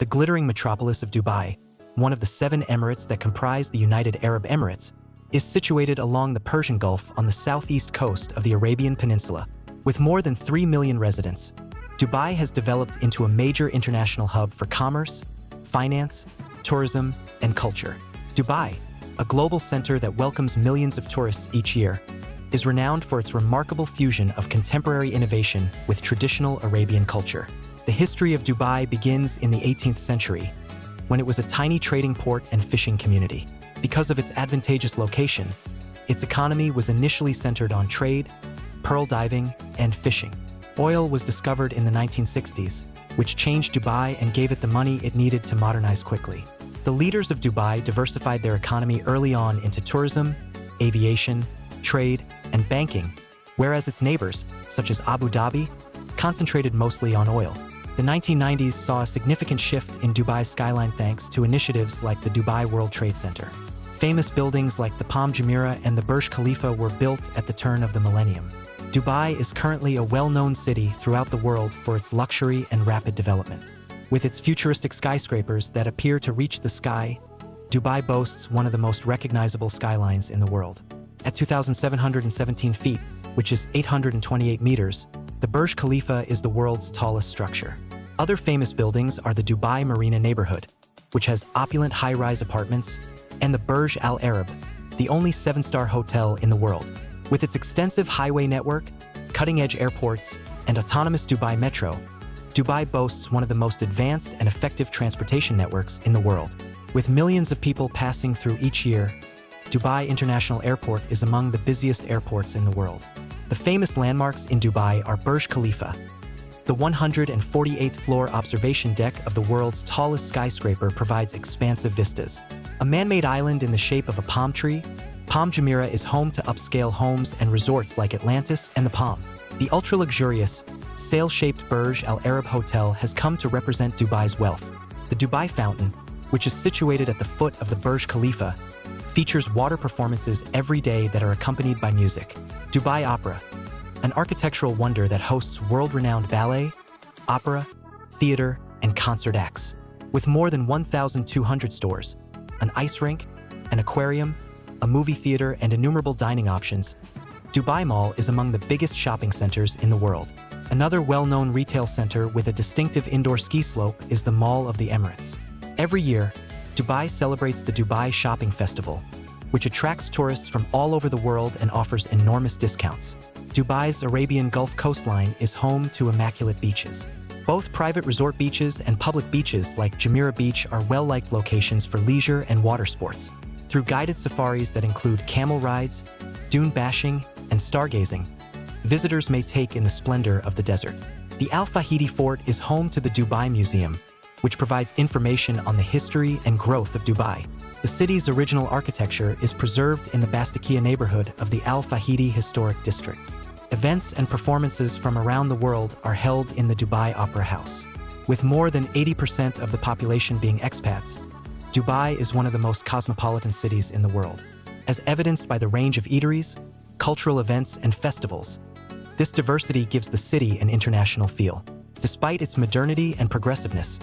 The glittering metropolis of Dubai, one of the 7 emirates that comprise the United Arab Emirates, is situated along the Persian Gulf on the southeast coast of the Arabian Peninsula. With more than 3 million residents, Dubai has developed into a major international hub for commerce, finance, tourism, and culture. Dubai, a global center that welcomes millions of tourists each year, is renowned for its remarkable fusion of contemporary innovation with traditional Arabian culture. The history of Dubai begins in the 18th century, when it was a tiny trading port and fishing community. Because of its advantageous location, its economy was initially centered on trade, pearl diving, and fishing. Oil was discovered in the 1960s, which changed Dubai and gave it the money it needed to modernize quickly. The leaders of Dubai diversified their economy early on into tourism, aviation, trade, and banking, whereas its neighbors, such as Abu Dhabi, concentrated mostly on oil. The 1990s saw a significant shift in Dubai's skyline thanks to initiatives like the Dubai World Trade Center. Famous buildings like the Palm Jumeirah and the Burj Khalifa were built at the turn of the millennium. Dubai is currently a well-known city throughout the world for its luxury and rapid development. With its futuristic skyscrapers that appear to reach the sky, Dubai boasts one of the most recognizable skylines in the world. At 2,717 feet, which is 828 meters, the Burj Khalifa is the world's tallest structure. Other famous buildings are the Dubai Marina neighborhood, which has opulent high-rise apartments, and the Burj Al Arab, the only 7-star hotel in the world. With its extensive highway network, cutting-edge airports, and autonomous Dubai Metro, Dubai boasts one of the most advanced and effective transportation networks in the world. With millions of people passing through each year, Dubai International Airport is among the busiest airports in the world. The famous landmarks in Dubai are Burj Khalifa, the 148th floor observation deck of the world's tallest skyscraper provides expansive vistas. A man-made island in the shape of a palm tree, Palm Jumeirah is home to upscale homes and resorts like Atlantis and the Palm. The ultra-luxurious, sail-shaped Burj Al Arab Hotel has come to represent Dubai's wealth. The Dubai Fountain, which is situated at the foot of the Burj Khalifa, features water performances every day that are accompanied by music. Dubai Opera, an architectural wonder that hosts world-renowned ballet, opera, theater, and concert acts. With more than 1,200 stores, an ice rink, an aquarium, a movie theater, and innumerable dining options, Dubai Mall is among the biggest shopping centers in the world. Another well-known retail center with a distinctive indoor ski slope is the Mall of the Emirates. Every year, Dubai celebrates the Dubai Shopping Festival, which attracts tourists from all over the world and offers enormous discounts. Dubai's Arabian Gulf coastline is home to immaculate beaches. Both private resort beaches and public beaches like Jumeirah Beach are well-liked locations for leisure and water sports. Through guided safaris that include camel rides, dune bashing, and stargazing, visitors may take in the splendor of the desert. The Al Fahidi Fort is home to the Dubai Museum, which provides information on the history and growth of Dubai. The city's original architecture is preserved in the Bastakia neighborhood of the Al Fahidi Historic District. Events and performances from around the world are held in the Dubai Opera House. With more than 80% of the population being expats, Dubai is one of the most cosmopolitan cities in the world. As evidenced by the range of eateries, cultural events, and festivals, this diversity gives the city an international feel. Despite its modernity and progressiveness,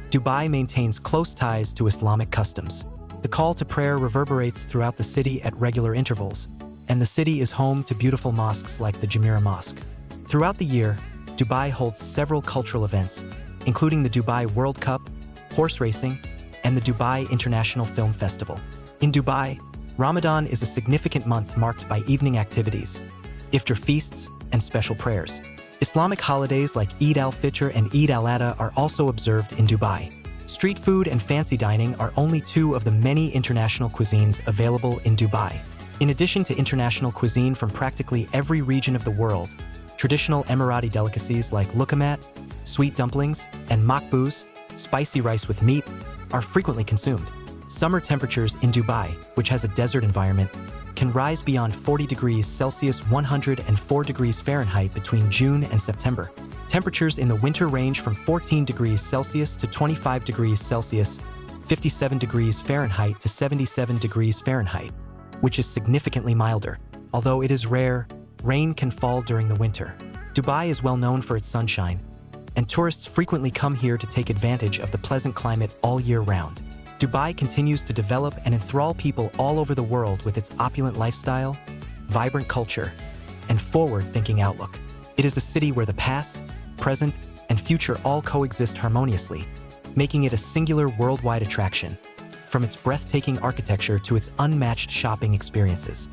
Dubai maintains close ties to Islamic customs. The call to prayer reverberates throughout the city at regular intervals, and the city is home to beautiful mosques like the Jumeirah Mosque. Throughout the year, Dubai holds several cultural events, including the Dubai World Cup, horse racing, and the Dubai International Film Festival. In Dubai, Ramadan is a significant month marked by evening activities, iftar feasts, and special prayers. Islamic holidays like Eid al-Fitr and Eid al-Adha are also observed in Dubai. Street food and fancy dining are only 2 of the many international cuisines available in Dubai. In addition to international cuisine from practically every region of the world, traditional Emirati delicacies like lukamat, sweet dumplings, and makbuz, spicy rice with meat, are frequently consumed. Summer temperatures in Dubai, which has a desert environment, can rise beyond 40 degrees Celsius 104 degrees Fahrenheit between June and September. Temperatures in the winter range from 14 degrees Celsius to 25 degrees Celsius, 57 degrees Fahrenheit to 77 degrees Fahrenheit, which is significantly milder. Although it is rare, rain can fall during the winter. Dubai is well known for its sunshine, and tourists frequently come here to take advantage of the pleasant climate all year round. Dubai continues to develop and enthrall people all over the world with its opulent lifestyle, vibrant culture, and forward-thinking outlook. It is a city where the past, present, and future all coexist harmoniously, making it a singular worldwide attraction, from its breathtaking architecture to its unmatched shopping experiences.